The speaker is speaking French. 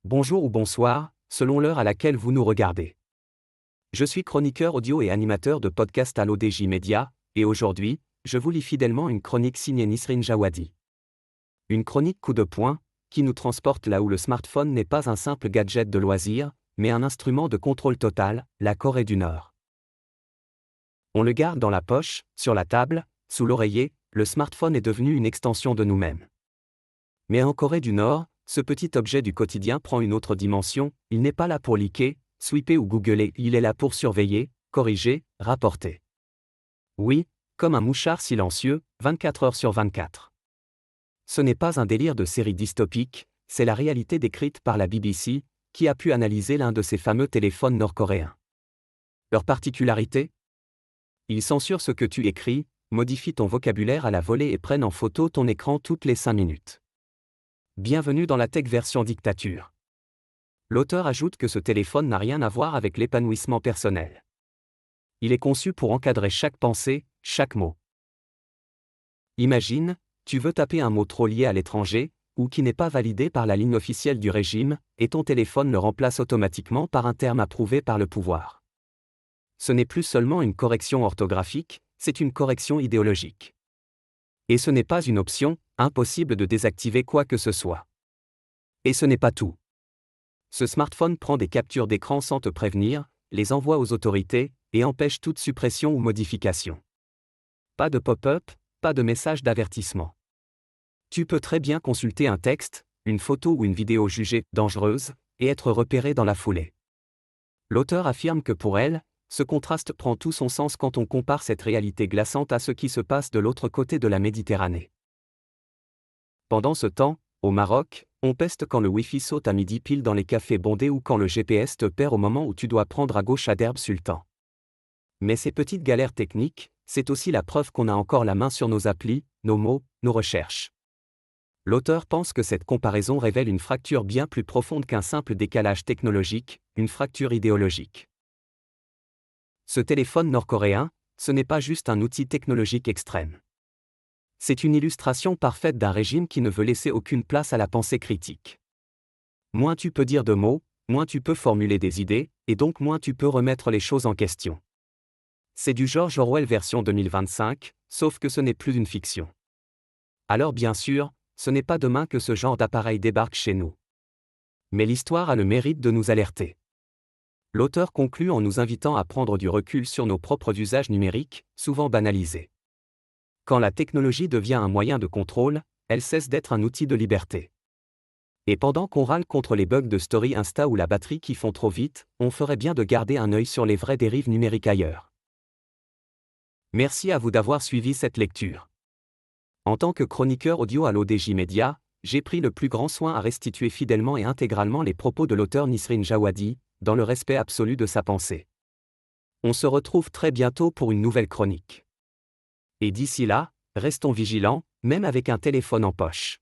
Bonjour ou bonsoir, selon l'heure à laquelle vous nous regardez. Je suis chroniqueur audio et animateur de podcast à l'ODJ Media, et aujourd'hui, je vous lis fidèlement une chronique signée Nisrine Jawadi. Une chronique coup de poing, qui nous transporte là où le smartphone n'est pas un simple gadget de loisir, mais un instrument de contrôle total, la Corée du Nord. On le garde dans la poche, sur la table, sous l'oreiller, le smartphone est devenu une extension de nous-mêmes. Mais en Corée du Nord, ce petit objet du quotidien prend une autre dimension, il n'est pas là pour liker, swiper ou googler, il est là pour surveiller, corriger, rapporter. Oui, comme un mouchard silencieux, 24 heures sur 24. Ce n'est pas un délire de série dystopique, c'est la réalité décrite par la BBC, qui a pu analyser l'un de ces fameux téléphones nord-coréens. Leur particularité ? Ils censurent ce que tu écris, modifient ton vocabulaire à la volée et prennent en photo ton écran toutes les 5 minutes. Bienvenue dans la tech version dictature. L'auteur ajoute que ce téléphone n'a rien à voir avec l'épanouissement personnel. Il est conçu pour encadrer chaque pensée, chaque mot. Imagine, tu veux taper un mot trop lié à l'étranger, ou qui n'est pas validé par la ligne officielle du régime, et ton téléphone le remplace automatiquement par un terme approuvé par le pouvoir. Ce n'est plus seulement une correction orthographique, c'est une correction idéologique. Et ce n'est pas une option, impossible de désactiver quoi que ce soit. Et ce n'est pas tout. Ce smartphone prend des captures d'écran sans te prévenir, les envoie aux autorités, et empêche toute suppression ou modification. Pas de pop-up, pas de message d'avertissement. Tu peux très bien consulter un texte, une photo ou une vidéo jugée dangereuse, et être repéré dans la foulée. L'auteur affirme que pour elle, ce contraste prend tout son sens quand on compare cette réalité glaçante à ce qui se passe de l'autre côté de la Méditerranée. Pendant ce temps, au Maroc, on peste quand le Wi-Fi saute à midi pile dans les cafés bondés ou quand le GPS te perd au moment où tu dois prendre à gauche à Derbe Sultan. Mais ces petites galères techniques, c'est aussi la preuve qu'on a encore la main sur nos applis, nos mots, nos recherches. L'auteur pense que cette comparaison révèle une fracture bien plus profonde qu'un simple décalage technologique, une fracture idéologique. Ce téléphone nord-coréen, ce n'est pas juste un outil technologique extrême. C'est une illustration parfaite d'un régime qui ne veut laisser aucune place à la pensée critique. Moins tu peux dire de mots, moins tu peux formuler des idées, et donc moins tu peux remettre les choses en question. C'est du George Orwell version 2025, sauf que ce n'est plus une fiction. Alors bien sûr, ce n'est pas demain que ce genre d'appareil débarque chez nous. Mais l'histoire a le mérite de nous alerter. L'auteur conclut en nous invitant à prendre du recul sur nos propres usages numériques, souvent banalisés. Quand la technologie devient un moyen de contrôle, elle cesse d'être un outil de liberté. Et pendant qu'on râle contre les bugs de Story Insta ou la batterie qui font trop vite, on ferait bien de garder un œil sur les vraies dérives numériques ailleurs. Merci à vous d'avoir suivi cette lecture. En tant que chroniqueur audio à l'ODJ Media, j'ai pris le plus grand soin à restituer fidèlement et intégralement les propos de l'auteur Nisrine Jawadi, dans le respect absolu de sa pensée. On se retrouve très bientôt pour une nouvelle chronique. Et d'ici là, restons vigilants, même avec un téléphone en poche.